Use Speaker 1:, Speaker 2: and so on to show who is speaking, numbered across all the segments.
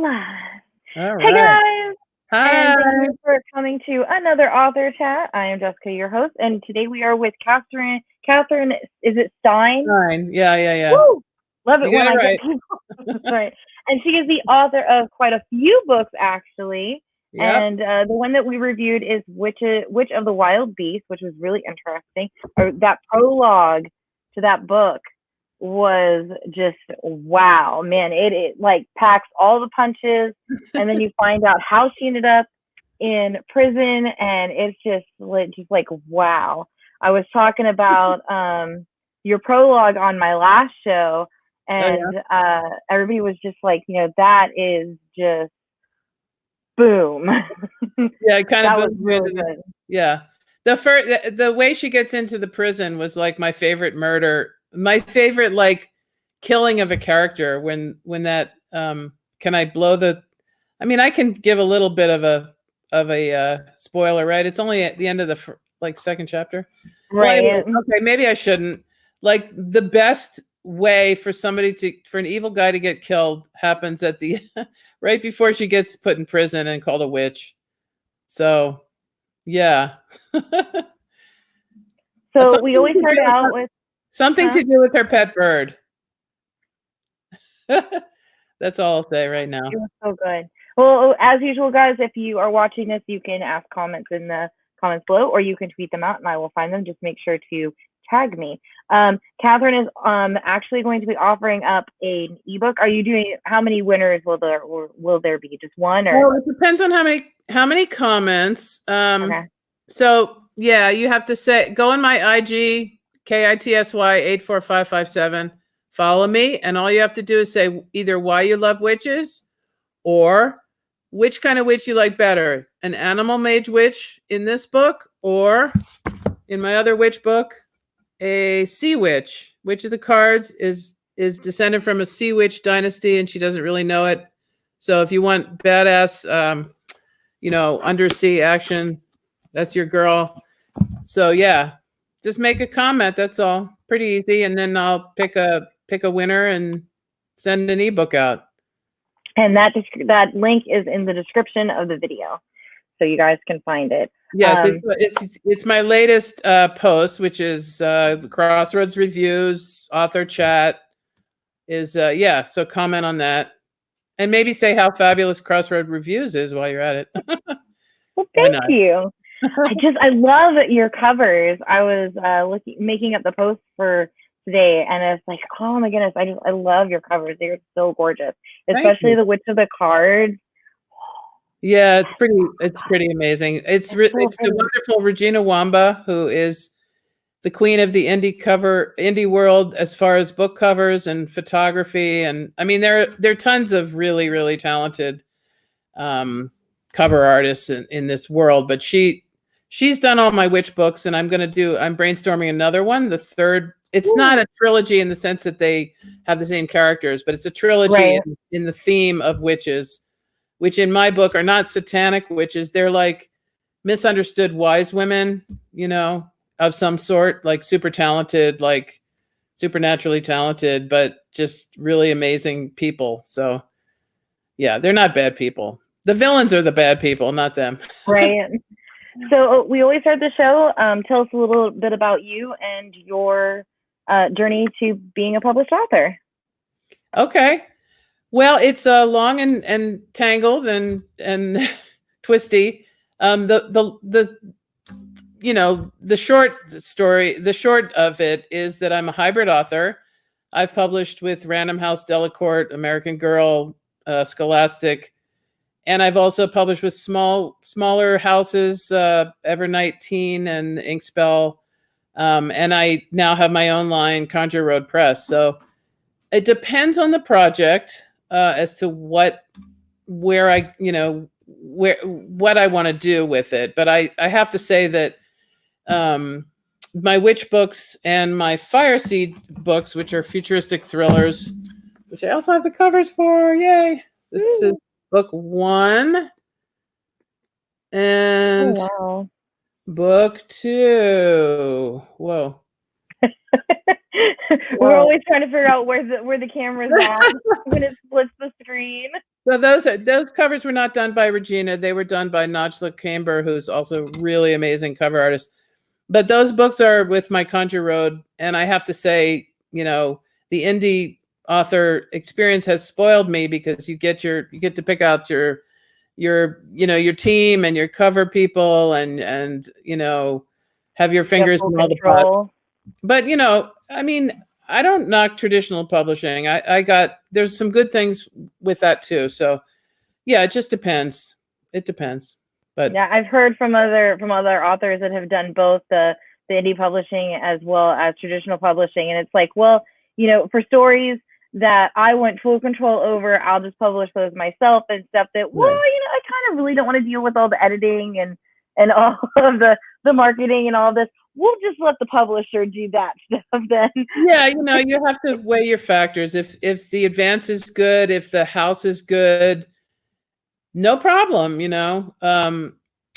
Speaker 1: Live.
Speaker 2: All
Speaker 1: Hey
Speaker 2: right.
Speaker 1: guys,
Speaker 2: Hi.
Speaker 1: and thank you for coming to another author chat. I am Jessica, your host, and today we are with Catherine. Catherine, is it Stein?
Speaker 2: Fine. Yeah.
Speaker 1: Woo! Love it
Speaker 2: You got
Speaker 1: when
Speaker 2: it
Speaker 1: I
Speaker 2: right.
Speaker 1: get people right. And she is the author of quite a few books, actually.
Speaker 2: Yep.
Speaker 1: And the one that we reviewed is Witch of the Wild Beast, which was really interesting. Or that prologue to that book was just wow, man. It like packs all the punches, and then you find out how she ended up in prison, and it's just like wow. I was talking about your prologue on my last show, and everybody was just like, that is just boom.
Speaker 2: Yeah, it kind of
Speaker 1: That was
Speaker 2: boomed me
Speaker 1: really
Speaker 2: into
Speaker 1: good.
Speaker 2: yeah. The way she gets into the prison was like my favorite murder. My favorite like killing of a character when that can I blow the I mean, I can give a little bit of a spoiler, right? It's only at the end of the second chapter. Well,
Speaker 1: Right.
Speaker 2: anyway, okay, maybe I shouldn't. Like the best way for an evil guy to get killed happens at the right before she gets put in prison and called a witch. So, yeah.
Speaker 1: So we always start out with
Speaker 2: something to do with her pet bird. That's all I'll say right now.
Speaker 1: It was so good. Well, as usual, guys, if you are watching this, you can ask comments in the comments below, or you can tweet them out, and I will find them. Just make sure to tag me. Catherine is actually going to be offering up an ebook. Are you doing? How many winners will there be? Just one, or?
Speaker 2: Well, it depends on how many comments.
Speaker 1: Okay.
Speaker 2: So yeah, you have to go on my IG KITSY84557. Follow me, and all you have to do is say either why you love witches, or which kind of witch you like better, an animal mage witch in this book, or in my other witch book, a sea witch. Witch of the Cards is descended from a sea witch dynasty, and she doesn't really know it. So if you want badass, undersea action, that's your girl. So yeah, just make a comment. That's all. Pretty easy, and then I'll pick a winner and send an ebook out.
Speaker 1: And that link is in the description of the video, so you guys can find it.
Speaker 2: Yes, it's my latest post, which is Crossroads Reviews, author chat. So comment on that. And maybe say how fabulous Crossroad Reviews is while you're at it.
Speaker 1: Well, thank you. I love your covers. I was making up the post for today, and it's like, oh my goodness, I love your covers. They're so gorgeous, especially the Witch of the Cards.
Speaker 2: Yeah, it's pretty amazing. It's the wonderful Regina Wamba, who is the queen of the indie world as far as book covers and photography. And I mean, there are tons of really, really talented cover artists in this world, but she's done all my witch books, and I'm brainstorming another one. The third, it's not a trilogy in the sense that they have the same characters, but it's a trilogy in the theme of witches, which in my book are not satanic witches. They're like misunderstood wise women, of some sort, like super talented, like supernaturally talented, but just really amazing people. So yeah, they're not bad people. The villains are the bad people, not them.
Speaker 1: Right. So we always start the show. Tell us a little bit about you and your journey to being a published author. Okay.
Speaker 2: Well, it's long and tangled and twisty. The short of it is that I'm a hybrid author. I've published with Random House, Delacorte, American Girl, Scholastic, and I've also published with smaller houses, Evernight Teen and Inkspell, and I now have my own line, Conjure Road Press. So it depends on the project as to what I want to do with it. But I have to say that my witch books and my Fireseed books, which are futuristic thrillers, which I also have the covers for, yay! This is book 1 and book 2. Whoa.
Speaker 1: We're always trying to figure out where the camera's at when it splits the screen.
Speaker 2: So those covers were not done by Regina. They were done by Najla Camber, who's also really amazing cover artist. But those books are with my Conjure Road, and I have to say, the indie author experience has spoiled me because you get to pick out your team and your cover people and have your fingers in all the pot. But I mean, I don't knock traditional publishing. There's some good things with that too. So yeah, it just depends. It depends. But
Speaker 1: yeah, I've heard from other authors that have done both the indie publishing as well as traditional publishing, and it's like, well, for stories that I want full control over, I'll just publish those myself, and stuff that, well, I kind of really don't want to deal with all the editing and all of the marketing and all this. We'll just let the publisher do that stuff then.
Speaker 2: Yeah, you have to weigh your factors. If the advance is good, if the house is good, no problem,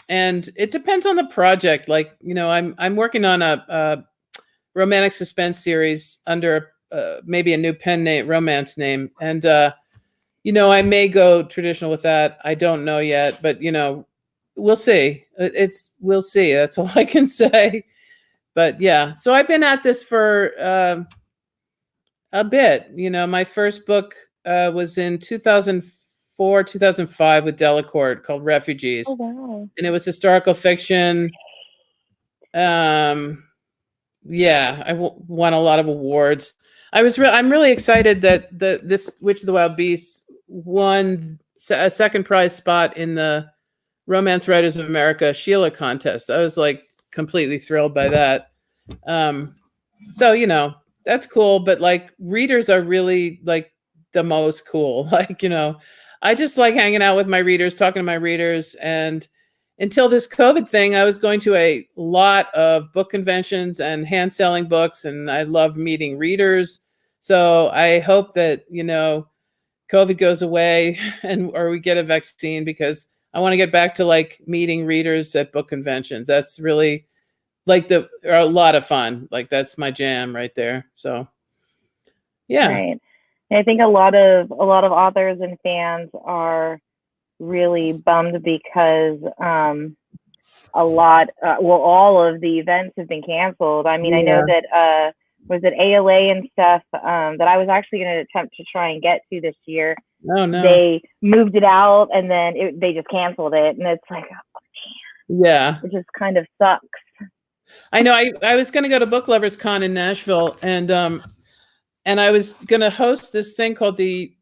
Speaker 2: and it depends on the project. Like, I'm working on a romantic suspense series under maybe a new pen name, romance name, and I may go traditional with that. I don't know yet, but we'll see. We'll see. That's all I can say. But yeah, so I've been at this for a bit. My first book was in 2004, 2005 with Delacorte, called Refugees.
Speaker 1: Oh, wow. And
Speaker 2: it was historical fiction. Yeah, I won a lot of awards. I'm really excited that this Witch of the Wild Beasts won a second prize spot in the Romance Writers of America Sheila contest. I was like completely thrilled by that. So that's cool, but like readers are really like the most cool. Like, I just like hanging out with my readers, talking to my readers. And until this COVID thing, I was going to a lot of book conventions and hand selling books, and I love meeting readers. So I hope that, COVID goes away or we get a vaccine, because I want to get back to like meeting readers at book conventions. That's really like a lot of fun. Like, that's my jam right there. So yeah.
Speaker 1: Right. And I think a lot of authors and fans are really bummed because all of the events have been canceled. I mean, I know that was it ALA and stuff that I was actually going to attempt to try and get to this year.
Speaker 2: Oh no.
Speaker 1: They moved it out, and then they just canceled it, and it's like, oh, man.
Speaker 2: Yeah,
Speaker 1: it just kind of sucks.
Speaker 2: I know. I was going to go to Book Lovers Con in Nashville, and I was going to host this thing called the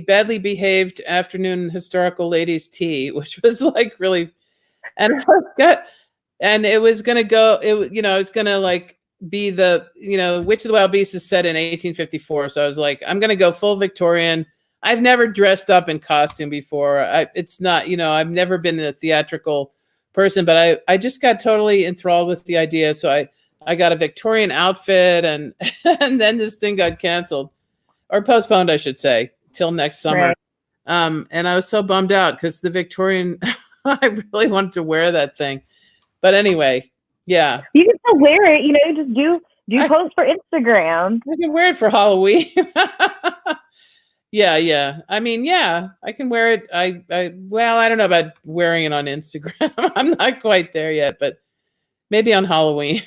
Speaker 2: Badly Behaved Afternoon Historical Ladies Tea, which was like really, and it was going to go. I was going to like be the Witch of the Wild Beasts is set in 1854, so I was like, I'm going to go full Victorian. I've never dressed up in costume before. It's not, I've never been a theatrical person, but I just got totally enthralled with the idea. So I got a Victorian outfit, and and then this thing got canceled or postponed, I should say, till next summer. Right. And I was so bummed out because the Victorian, I really wanted to wear that thing. But anyway, yeah.
Speaker 1: You can still wear it, just do posts for Instagram.
Speaker 2: I can wear it for Halloween. Yeah. I mean, yeah, I can wear it. I don't know about wearing it on Instagram. I'm not quite there yet, but maybe on Halloween.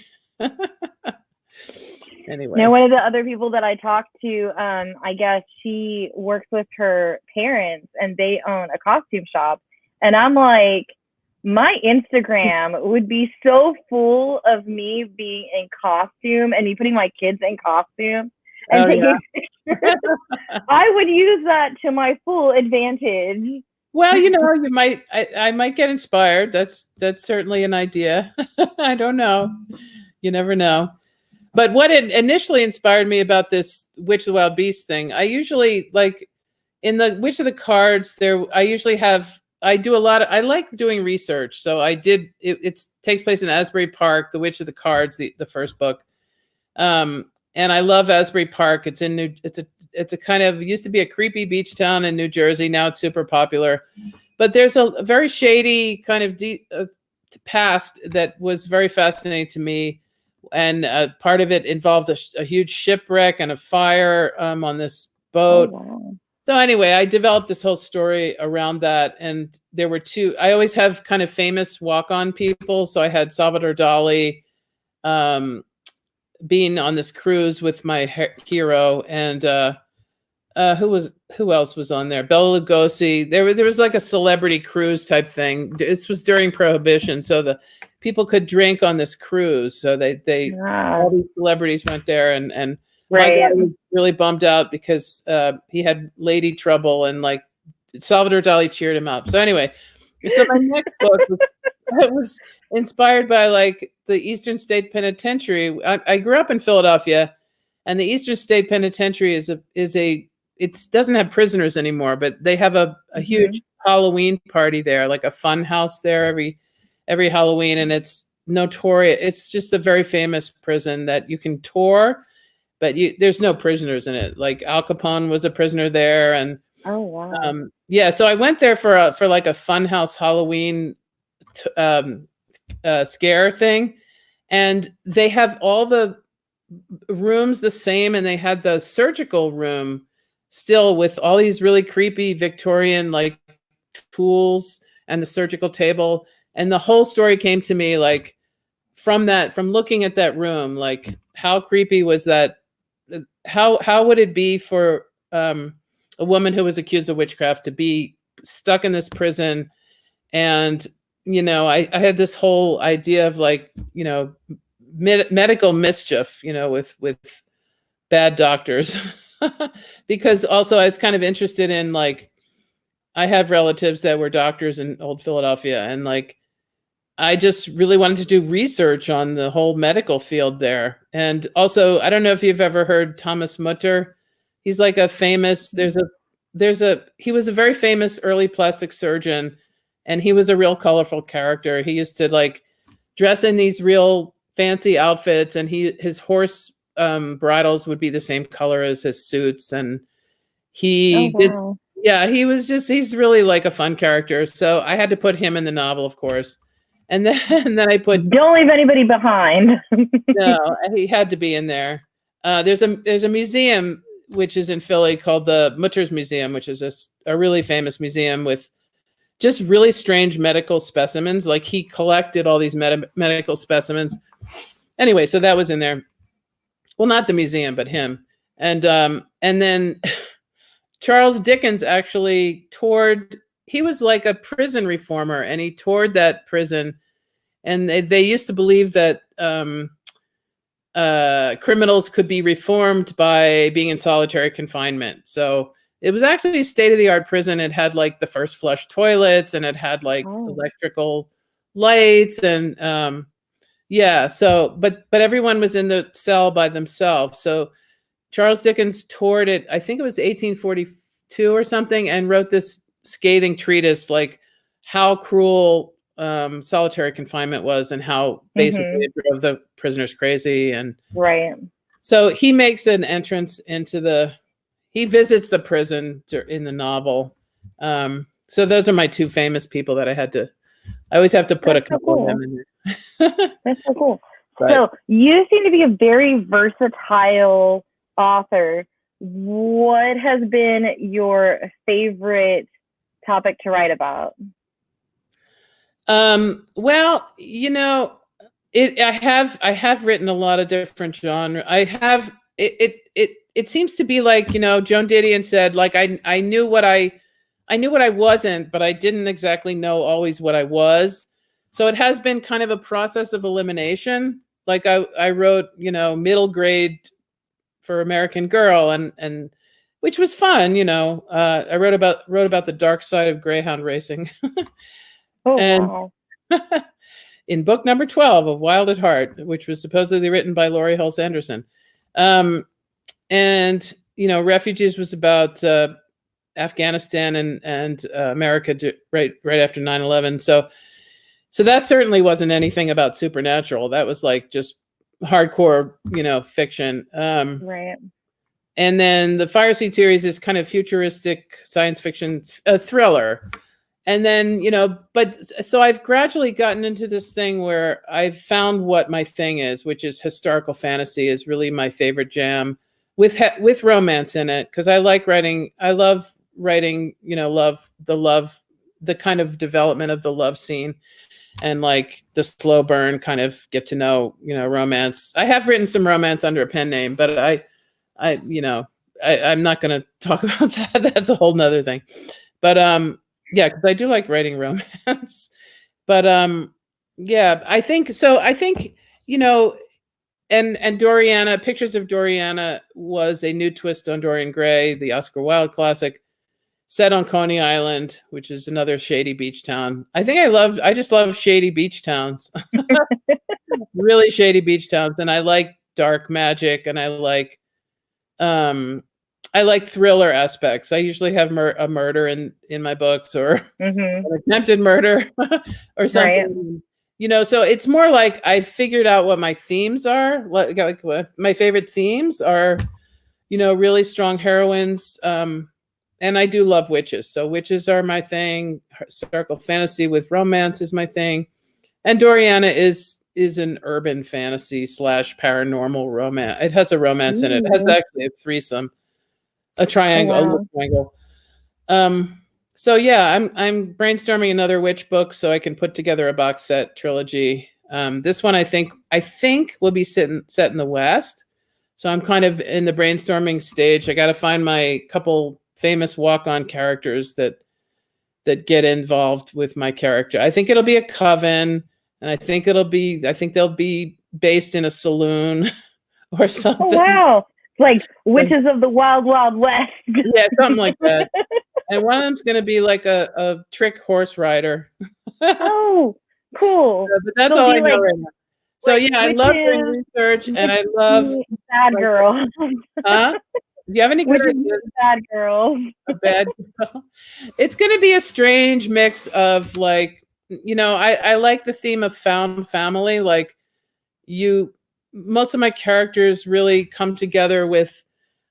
Speaker 2: Anyway.
Speaker 1: Now, one of the other people that I talked to, I guess she works with her parents, and they own a costume shop. And I'm like, my Instagram would be so full of me being in costume and me putting my kids in costume and taking pictures. I would use that to my full advantage.
Speaker 2: Well, you might. I might get inspired. That's certainly an idea. I don't know. You never know. But what it initially inspired me about this Witch of the Wild Beast thing, I usually like in the Witch of the Cards there. I do a lot of. I like doing research, so I did. It takes place in Asbury Park, The Witch of the Cards, the first book. And I love Asbury Park. It's a kind of, used to be a creepy beach town in New Jersey. Now it's super popular, but there's a very shady kind of past that was very fascinating to me. And part of it involved a huge shipwreck and a fire on this boat.
Speaker 1: Oh, wow.
Speaker 2: So anyway, I developed this whole story around that, and there were two. I always have kind of famous walk-on people. So I had Salvador Dali being on this cruise with my hero, and who else was on there? Bela Lugosi. There was like a celebrity cruise type thing. This was during Prohibition, so the people could drink on this cruise. So they all these celebrities went there, and my dad was really bummed out because he had lady trouble, and like Salvador Dali cheered him up. So anyway, so my next book was inspired by like the Eastern State Penitentiary. I grew up in Philadelphia, and the Eastern State Penitentiary it doesn't have prisoners anymore, but they have a huge Halloween party there, like a fun house there every Halloween, and it's notorious. It's just a very famous prison that you can tour, but there's no prisoners in it. Like Al Capone was a prisoner there, and
Speaker 1: oh wow,
Speaker 2: yeah. So I went there for like a funhouse Halloween scare thing, and they have all the rooms the same, and they had the surgical room still with all these really creepy Victorian like tools and the surgical table. And the whole story came to me like from looking at that room, like how creepy was that? How would it be for a woman who was accused of witchcraft to be stuck in this prison? And I had this whole idea of like medical mischief, with bad doctors. Because also I was kind of interested in like, I have relatives that were doctors in old Philadelphia, and like, I just really wanted to do research on the whole medical field there. And also, I don't know if you've ever heard Thomas Mutter. He's like a famous, he was a very famous early plastic surgeon, and he was a real colorful character. He used to like dress in these real fancy outfits, and his horse bridles would be the same color as his suits, and he he's really like a fun character. So I had to put him in the novel, of course, and then I put
Speaker 1: don't leave anybody behind.
Speaker 2: no, he had to be in there. There's a museum which is in Philly called the Moochers Museum, which is a really famous museum with just really strange medical specimens. Like he collected all these medical specimens. Anyway, so that was in there. Well, not the museum, but him. And then Charles Dickens actually toured. He was like a prison reformer, and he toured that prison. And they used to believe that criminals could be reformed by being in solitary confinement. So it was actually a state-of-the-art prison. It had like the first flush toilets, and it had like electrical lights, and yeah. So, but everyone was in the cell by themselves. So Charles Dickens toured it. I think it was 1842 or something, and wrote this scathing treatise, like how cruel solitary confinement was, and how basically it drove the prisoners crazy. And so he makes an entrance into he visits the prison in the novel. So those are my two famous people that I always have to put a couple of them in there.
Speaker 1: That's so cool. So you seem to be a very versatile author. What has been your favorite topic to write about?
Speaker 2: Well, I have written a lot of different genres. It seems to be like, Joan Didion said, like I knew what I wasn't, but I didn't exactly know always what I was. So it has been kind of a process of elimination. Like I wrote, middle grade for American Girl, and which was fun. I wrote about the dark side of greyhound racing.
Speaker 1: Wow.
Speaker 2: In book number 12 of Wild at Heart, which was supposedly written by Laurie Hulse Anderson. And Refugees was about Afghanistan and America right after 9/11. So that certainly wasn't anything about supernatural. That was like just hardcore, fiction.
Speaker 1: Right.
Speaker 2: And then the Fireseed series is kind of futuristic science fiction, thriller. And then, so I've gradually gotten into this thing where I've found what my thing is, which is historical fantasy is really my favorite jam with romance in it. Cause I like writing. I love writing, the kind of development of the love scene, and like the slow burn kind of get to know, romance. I have written some romance under a pen name, but I'm not going to talk about that. That's a whole nother thing. But yeah, because I do like writing romance. But yeah, I think so. I think, and Doriana, Pictures of Doriana was a new twist on Dorian Gray, the Oscar Wilde classic, set on Coney Island, which is another shady beach town. I just love shady beach towns. Really shady beach towns. And I like dark magic, and I like thriller aspects. I usually have a murder in my books, or an attempted murder or something. Right. So it's more like I figured out what my themes are. Like my favorite themes are, really strong heroines. And I do love witches. So witches are my thing. Historical fantasy with romance is my thing. And Doriana is an urban fantasy / paranormal romance. It has a romance in it. It has actually a threesome, a triangle, a little triangle. So yeah, I'm brainstorming another witch book so I can put together a box set trilogy. This one I think will be set in the West. So I'm kind of in the brainstorming stage. I got to find my couple famous walk-on characters that get involved with my character. I think it'll be a coven, and I think they'll be based in a saloon or something.
Speaker 1: Oh wow. Like Witches of the Wild Wild West.
Speaker 2: Yeah, something like that. And one of them's going to be like a trick horse rider.
Speaker 1: Oh, cool.
Speaker 2: But that's all I know right now. So yeah, I love doing research, and I love
Speaker 1: bad girl.
Speaker 2: Huh? Do you have any good ideas?
Speaker 1: Bad girl.
Speaker 2: A bad girl. It's going to be a strange mix of like, I like the theme of found family. Like most of my characters really come together with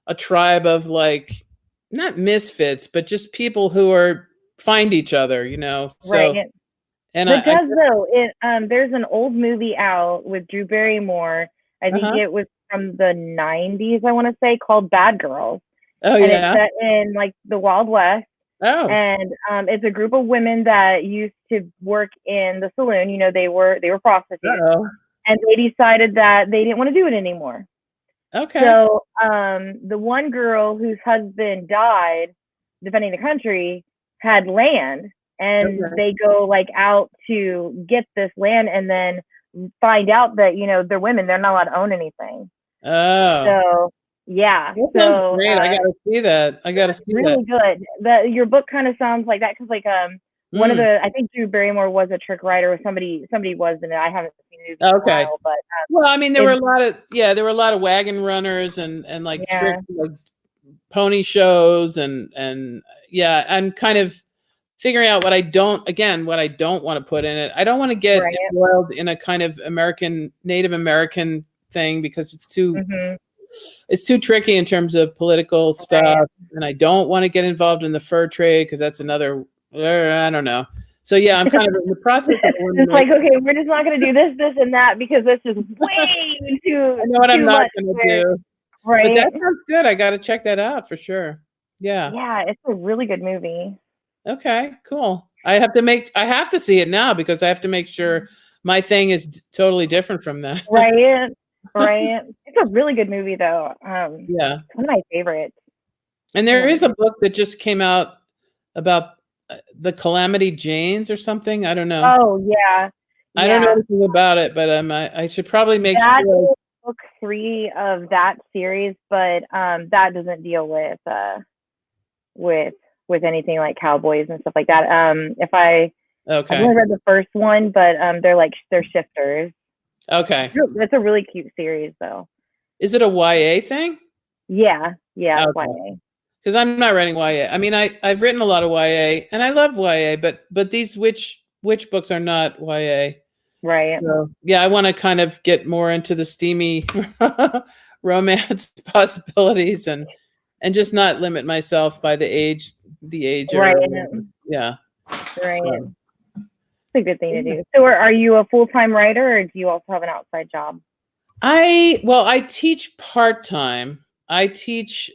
Speaker 2: a tribe of like, not misfits, but just people who find each other, So,
Speaker 1: right. And there's an old movie out with Drew Barrymore. I think it was from the 90s, I want to say, called Bad Girls.
Speaker 2: Oh,
Speaker 1: and
Speaker 2: yeah.
Speaker 1: It's set in like the Wild West.
Speaker 2: Oh.
Speaker 1: And it's a group of women that used to work in the saloon. They were prostitutes.
Speaker 2: Uh-oh.
Speaker 1: And they decided that they didn't want to do it anymore.
Speaker 2: Okay.
Speaker 1: So the one girl whose husband died defending the country had land, and they go like out to get this land, and then find out that they're women, they're not allowed to own anything.
Speaker 2: Oh.
Speaker 1: So yeah,
Speaker 2: that sounds great. I gotta see that.
Speaker 1: Really good. Your book kind of sounds like that, because like one of the, I think Drew Barrymore was a trick writer, or somebody was in it. I haven't seen it in a while, but
Speaker 2: well, I mean, there were a lot of wagon runners and like trick, like pony shows, and yeah, I'm kind of figuring out what I don't want to put in it. I don't want to get embroiled in a kind of Native American thing, because it's too tricky in terms of political stuff, and I don't want to get involved in the fur trade, because that's another, I don't know. So yeah, I'm kind of in the process of
Speaker 1: it's like, okay, we're just not going to do this, and that, because this is way too.
Speaker 2: I know what I'm not going to do.
Speaker 1: Right.
Speaker 2: But that sounds good. I got to check that out for sure. Yeah.
Speaker 1: Yeah, it's a really good movie.
Speaker 2: Okay, cool. I have to see it now, because I have to make sure my thing is totally different from that.
Speaker 1: Right. It's a really good movie, though.
Speaker 2: Yeah.
Speaker 1: It's one of my favorites.
Speaker 2: And there is a book that just came out about the Calamity Janes or something. I don't know.
Speaker 1: Oh, yeah.
Speaker 2: I don't know anything about it, but I should probably make
Speaker 1: sure.
Speaker 2: That's
Speaker 1: book 3 of that series, but that doesn't deal with anything like cowboys and stuff like that. I've only read the first one, but they're shifters.
Speaker 2: Okay.
Speaker 1: It's a really cute series, though.
Speaker 2: Is it a YA thing?
Speaker 1: Yeah, YA.
Speaker 2: Because I'm not writing YA. I mean, I've written a lot of YA, and I love YA, but these witch books are not YA.
Speaker 1: Right.
Speaker 2: So, yeah, I want to kind of get more into the steamy romance possibilities, and just not limit myself by the age.
Speaker 1: Right.
Speaker 2: Yeah.
Speaker 1: Right. So. It's a good thing to do. So are you a full-time writer, or do you also have an outside job?
Speaker 2: I teach part-time. I teach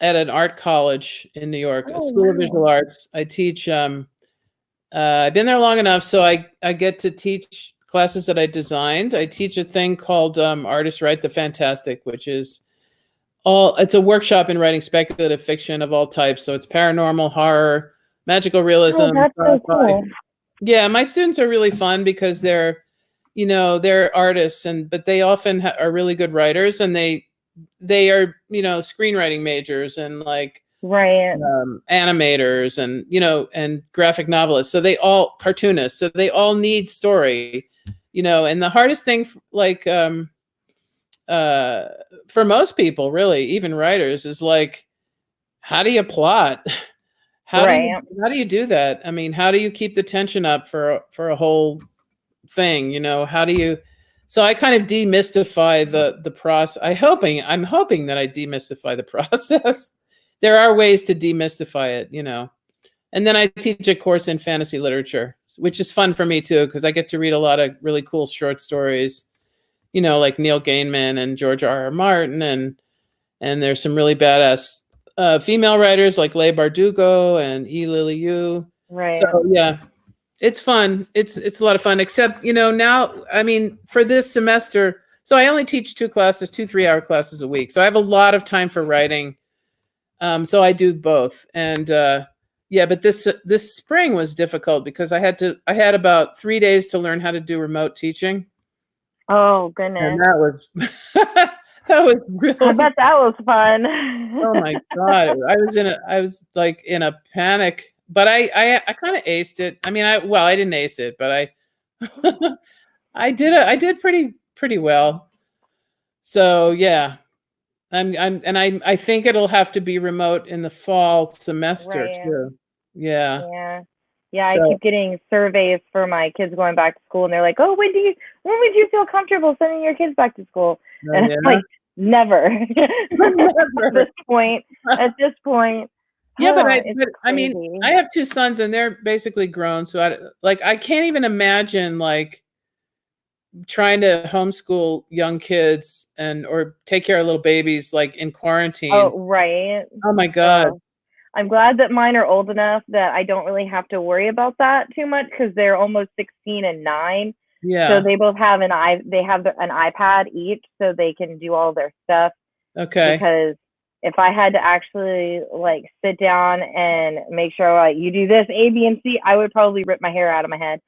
Speaker 2: at an art college in New York, a
Speaker 1: Oh,
Speaker 2: School of Visual Arts. I teach. I've been there long enough, so I get to teach classes that I designed. I teach a thing called Artists Write the Fantastic, which is it's a workshop in writing speculative fiction of all types. So it's paranormal, horror, magical realism.
Speaker 1: Oh, that's so cool.
Speaker 2: Yeah, my students are really fun because they're artists, but they often are really good writers, and they are screenwriting majors and like
Speaker 1: right
Speaker 2: animators and and graphic novelists. So they all cartoonists. So they all need story, and the hardest thing for most people, really, even writers, is like, how do you plot? How do you do that? I mean, how do you keep the tension up for a whole thing? How do you? So I kind of demystify the process. I'm hoping that I demystify the process. There are ways to demystify it, And then I teach a course in fantasy literature, which is fun for me too, because I get to read a lot of really cool short stories, like Neil Gaiman and George R.R. Martin, and there's some really badass female writers like Leigh Bardugo and E. Lily Yu.
Speaker 1: Right.
Speaker 2: So yeah, it's fun. It's a lot of fun. Except now, I mean, for this semester, so I only teach 2 3-hour classes a week. So I have a lot of time for writing. So I do both, and yeah. But this spring was difficult because I had about 3 days to learn how to do remote teaching.
Speaker 1: Oh goodness!
Speaker 2: And that was that was really.
Speaker 1: I bet that was fun.
Speaker 2: Oh my god! I was like in a panic, but I kind of aced it. I mean, I didn't ace it, but I did pretty well. So yeah, I think it'll have to be remote in the fall semester too. Yeah.
Speaker 1: Yeah, I keep getting surveys for my kids going back to school, and they're like, "Oh, when would you feel comfortable sending your kids back to school?" And I'm like, never. At this point.
Speaker 2: Yeah, but I mean, I have 2 sons, and they're basically grown, so I can't even imagine like trying to homeschool young kids or take care of little babies like in quarantine.
Speaker 1: Oh, right.
Speaker 2: Oh my god.
Speaker 1: I'm glad that mine are old enough that I don't really have to worry about that too much, because they're almost 16 and 9.
Speaker 2: Yeah.
Speaker 1: So they both have an iPad each, so they can do all their stuff.
Speaker 2: Okay.
Speaker 1: Because if I had to actually like sit down and make sure like you do this A, B, and C, I would probably rip my hair out of my head.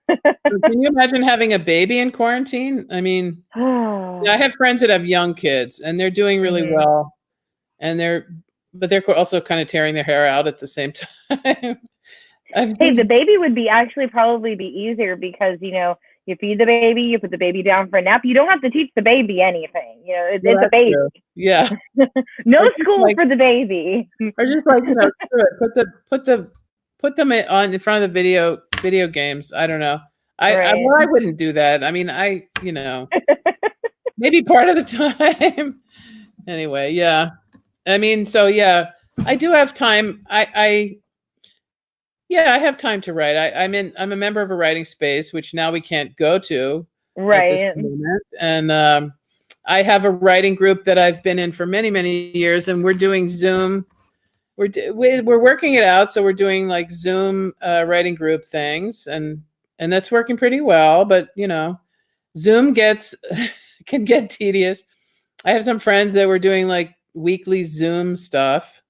Speaker 2: Can you imagine having a baby in quarantine? I mean, I have friends that have young kids, and they're doing really well, and they're also kind of tearing their hair out at the same time.
Speaker 1: Hey, the baby would probably be easier because, you feed the baby, you put the baby down for a nap. You don't have to teach the baby anything. It's a baby.
Speaker 2: True. Yeah.
Speaker 1: No school for the baby.
Speaker 2: Or just like, put them in front of the video games. I don't know. I wouldn't do that. I mean, maybe part of the time. Anyway, yeah. I mean, so yeah, I do have time. I have time to write. I'm a member of a writing space, which now we can't go to at this moment. And I have a writing group that I've been in for many, many years, and we're doing Zoom. We're working it out, so we're doing like Zoom writing group things, and that's working pretty well. But Zoom can get tedious. I have some friends that were doing like weekly Zoom stuff.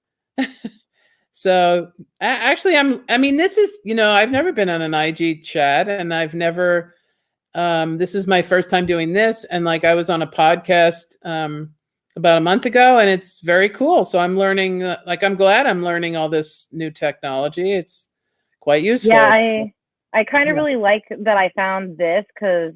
Speaker 2: So actually, this is, I've never been on an IG chat, and I've never, this is my first time doing this. And like, I was on a podcast about a month ago, and it's very cool. So I'm learning, I'm glad I'm learning all this new technology. It's quite useful.
Speaker 1: Yeah, I kind of really like that I found this, because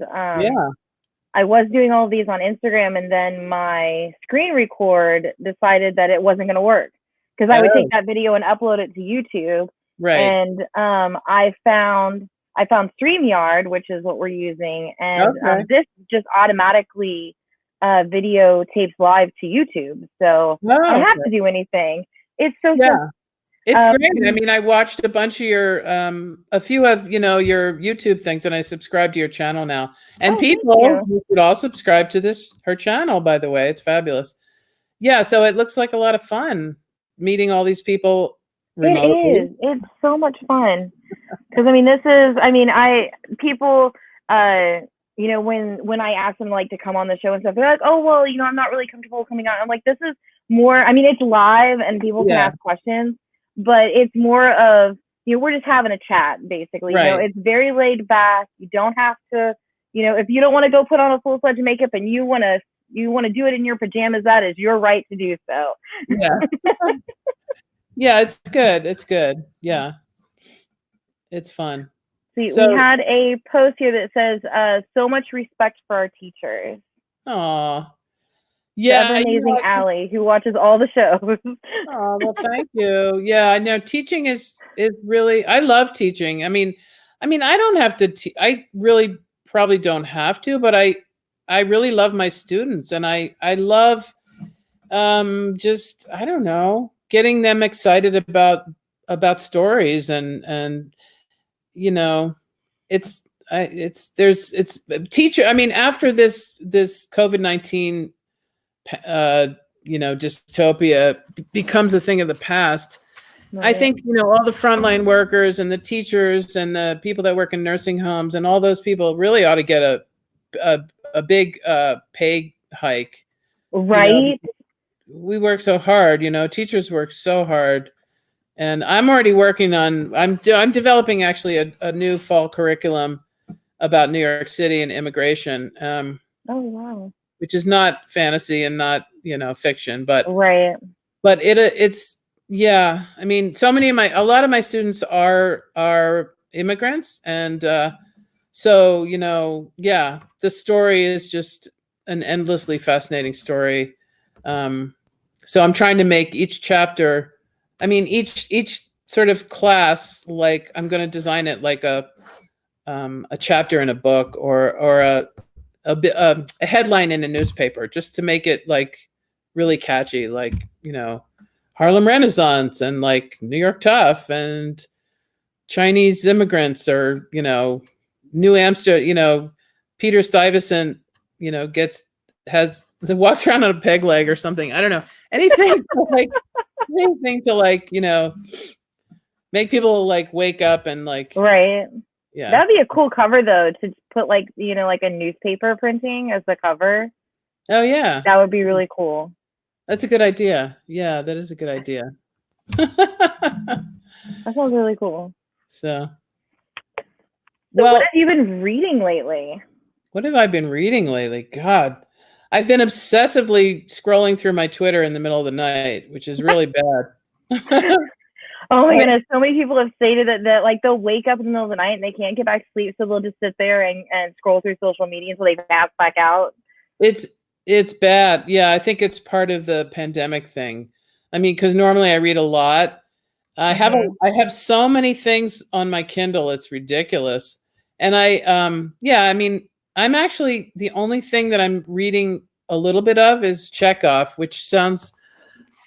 Speaker 1: I was doing all of these on Instagram, and then my screen record decided that it wasn't going to work, because I would take that video and upload it to YouTube.
Speaker 2: Right.
Speaker 1: And I found StreamYard, which is what we're using, and this just automatically video tapes live to YouTube, so I don't have to do anything. It's so simple.
Speaker 2: It's great. I mean, I watched a bunch of a few of your YouTube things, and I subscribe to your channel now. And people, you should all subscribe to her channel, by the way. It's fabulous. Yeah, so it looks like a lot of fun. meeting all these people
Speaker 1: It
Speaker 2: remotely.
Speaker 1: is. It's so much fun. Because people, when I ask them like to come on the show and stuff, they're like, oh well, I'm not really comfortable coming on. I'm like, this is more. I mean, it's live and people can
Speaker 2: Yeah,
Speaker 1: ask questions, but it's more of we're just having a chat basically.
Speaker 2: right.
Speaker 1: It's very laid back. You don't have to, if you don't want to go put on a full fledged makeup and you want to do it in your pajamas, that is your right to do so.
Speaker 2: Yeah. Yeah, it's good. It's good. Yeah. It's fun.
Speaker 1: See, we
Speaker 2: So,
Speaker 1: had a post here that says, so much respect for our teachers.
Speaker 2: aw.
Speaker 1: The ever
Speaker 2: Yeah,
Speaker 1: amazing Allie, who watches all the shows.
Speaker 2: oh, well, thank you. Yeah, I know teaching is really, I love teaching. I mean, I don't have to, I really probably don't have to, but I really love my students, and I love, just, I don't know, getting them excited about stories, and, it's, it's teacher. I mean, after this COVID-19, dystopia becomes a thing of the past.
Speaker 1: Right.
Speaker 2: I think, all the frontline workers and the teachers and the people that work in nursing homes and all those people really ought to get a big pay hike.
Speaker 1: Right.
Speaker 2: We work so hard, teachers work so hard. And I'm already working on, I'm developing actually a new fall curriculum about New York City and immigration.
Speaker 1: Oh, wow.
Speaker 2: Which is not fantasy and not, fiction, but
Speaker 1: right.
Speaker 2: It's, yeah. I mean, a lot of my students are immigrants, and so, yeah, the story is just an endlessly fascinating story. So I'm trying to make each chapter, each sort of class, like I'm going to design it like a chapter in a book, or a headline in a newspaper, just to make it like really catchy, like, Harlem Renaissance and like New York Tough and Chinese immigrants, or, New Amsterdam, Peter Stuyvesant, walks around on a peg leg or something. I don't know. Anything to like, make people like wake up and like,
Speaker 1: right.
Speaker 2: Yeah.
Speaker 1: That'd be a cool cover though, to put like, like a newspaper printing as the cover.
Speaker 2: Oh yeah.
Speaker 1: That would be really cool.
Speaker 2: That's a good idea. Yeah, that is a good idea.
Speaker 1: That sounds really cool.
Speaker 2: So
Speaker 1: what have you been reading lately?
Speaker 2: What have I been reading lately? God, I've been obsessively scrolling through my Twitter in the middle of the night, which is really bad.
Speaker 1: Oh my goodness, so many people have stated that like they'll wake up in the middle of the night and they can't get back to sleep, so they'll just sit there and scroll through social media until they pass back out.
Speaker 2: It's bad. Yeah, I think it's part of the pandemic thing. I mean, because normally I read a lot. I have so many things on my Kindle, it's ridiculous. And I'm actually, the only thing that I'm reading a little bit of is Chekhov, which sounds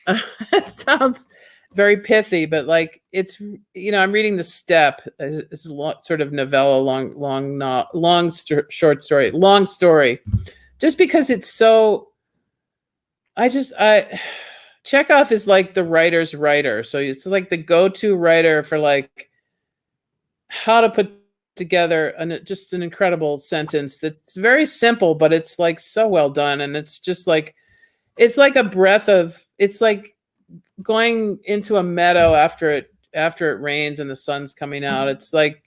Speaker 2: it sounds very pithy, but like it's, I'm reading The Step, it's sort of novella, short story, long story, just because it's so, Chekhov is like the writer's writer. So it's like the go-to writer for like how to put together just an incredible sentence that's very simple, but it's like so well done. And it's just like, it's like a breath of, it's like going into a meadow after it rains and the sun's coming out. It's like,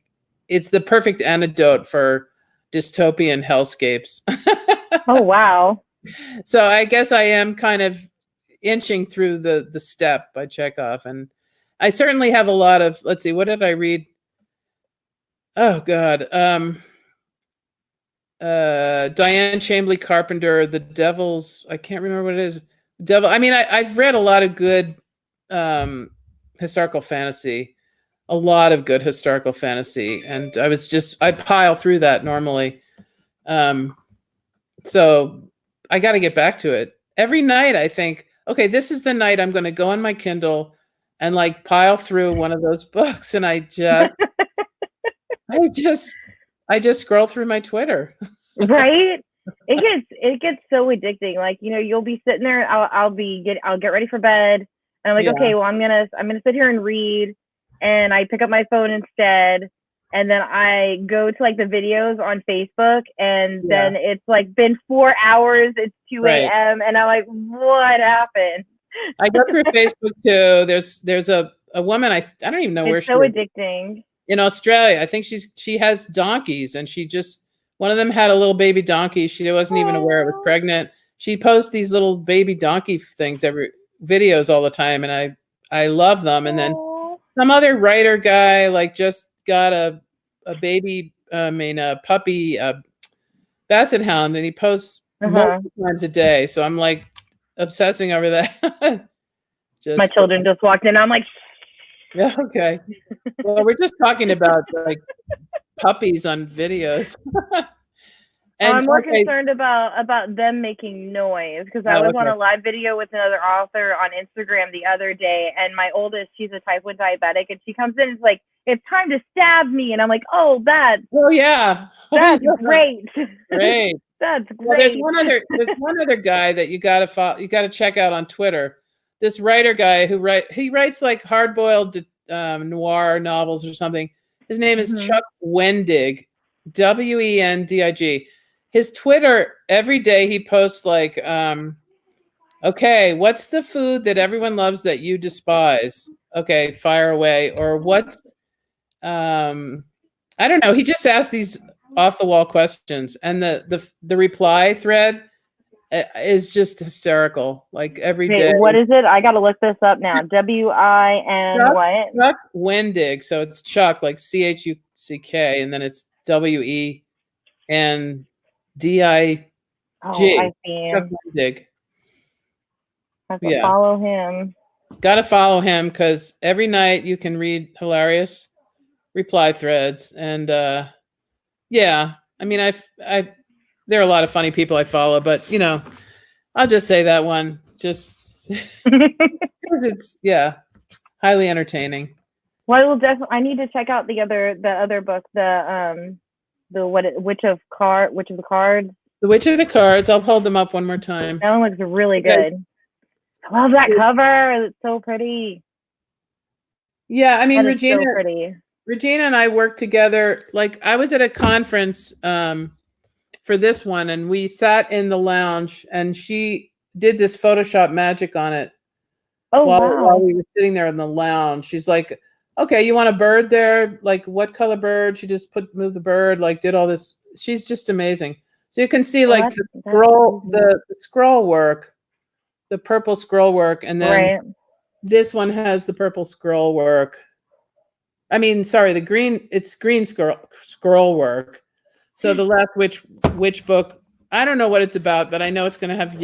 Speaker 2: it's the perfect antidote for dystopian hellscapes.
Speaker 1: Oh, wow.
Speaker 2: So I guess I am kind of inching through the Step by Chekhov. And I certainly have a lot of, let's see, what did I read? Oh God. Diane Chambly Carpenter, The Devil's, I can't remember what it is. Devil. I mean, I've read a lot of good historical fantasy, and I pile through that normally. So I got to get back to it. Every night I think, okay, this is the night I'm going to go on my Kindle and like pile through one of those books, and I just scroll through my Twitter.
Speaker 1: Right? It gets so addicting. Like, you'll be sitting there, I'll get ready for bed, And I'm like,
Speaker 2: Yeah.
Speaker 1: okay, well, I'm gonna sit here and read, and I pick up my phone instead, and then I go to like the videos on Facebook, and then it's like been 4 hours, it's 2 a.m., and I'm like, what happened?
Speaker 2: I go through Facebook too. There's a woman, I don't even know where
Speaker 1: It's
Speaker 2: she
Speaker 1: so
Speaker 2: is.
Speaker 1: addicting.
Speaker 2: In Australia. I think she has donkeys, and one of them had a little baby donkey. She wasn't even aware it was pregnant. She posts these little baby donkey videos all the time, and I love them. And then some other writer guy like just got a baby, a puppy, basset hound, and he posts multiple times a day. So I'm like obsessing over that.
Speaker 1: My children just walked in. I'm like,
Speaker 2: yeah, okay. Well, we're just talking about like puppies on videos.
Speaker 1: And I'm more concerned about them making noise, because I was on a live video with another author on Instagram the other day, and my oldest, she's a type 1 diabetic, and she comes in and is like, it's time to stab me. And I'm like, oh, that's great.
Speaker 2: Great.
Speaker 1: That's great.
Speaker 2: Well, there's one other guy that you gotta follow, you gotta check out on Twitter. This writer guy he writes like hard-boiled noir novels or something. His name is Chuck Wendig, Wendig. His Twitter, every day he posts like, okay, what's the food that everyone loves that you despise? Okay, fire away. Or what's, I don't know. He just asked these off the wall questions, and the reply thread is just hysterical. Like every day.
Speaker 1: What is it? I got to look this up now. WIN what?
Speaker 2: Chuck Wendig. So it's Chuck, like CHUCK, and then it's WENDIG.
Speaker 1: Oh, I see him.
Speaker 2: Chuck Wendig.
Speaker 1: I have to follow him.
Speaker 2: Got to follow him, because every night you can read hilarious reply threads, and yeah, I mean, there are a lot of funny people I follow, but I'll just say that one just because it's highly entertaining.
Speaker 1: Well, I will definitely. I need to check out the other book, the Witch of the Cards.
Speaker 2: The Witch of the Cards. I'll hold them up one more time.
Speaker 1: That one looks really good. I love that cover. It's so pretty.
Speaker 2: Yeah, I mean,
Speaker 1: Regina
Speaker 2: and I worked together. Like, I was at a conference for this one, and we sat in the lounge, and she did this Photoshop magic on it.
Speaker 1: Oh, wow.
Speaker 2: While we were sitting there in the lounge. She's like, okay, you want a bird there? Like, what color bird? She just moved the bird, like did all this. She's just amazing. So you can see like the scroll work, the purple scroll work, and then this one has the purple scroll work. I mean, sorry, it's green scroll work. So the last witch book, I don't know what it's about, but I know it's going to have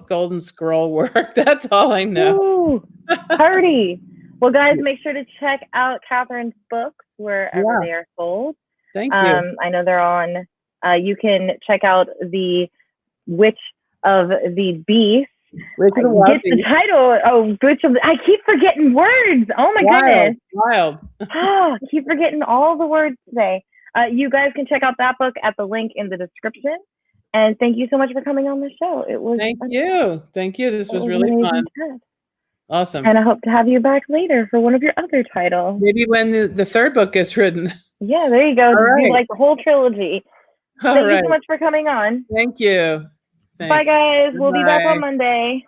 Speaker 2: golden scroll work. That's all I know.
Speaker 1: Ooh, party. Well, guys, make sure to check out Catherine's books wherever they are sold.
Speaker 2: Thank you.
Speaker 1: I know they're on. You can check out the Witch of the Beast. Get the title. Oh, I keep forgetting words. Oh my goodness.
Speaker 2: Wild.
Speaker 1: I keep forgetting all the words today. You guys can check out that book at the link in the description. And thank you so much for coming on the show.
Speaker 2: Thank you. This was really fun. Awesome.
Speaker 1: And I hope to have you back later for one of your other titles.
Speaker 2: Maybe when the third book gets written.
Speaker 1: Yeah, there you go. You like the whole trilogy. Thank you so much for coming on.
Speaker 2: Thank you.
Speaker 1: Thanks. Bye, guys. We'll be back on Monday.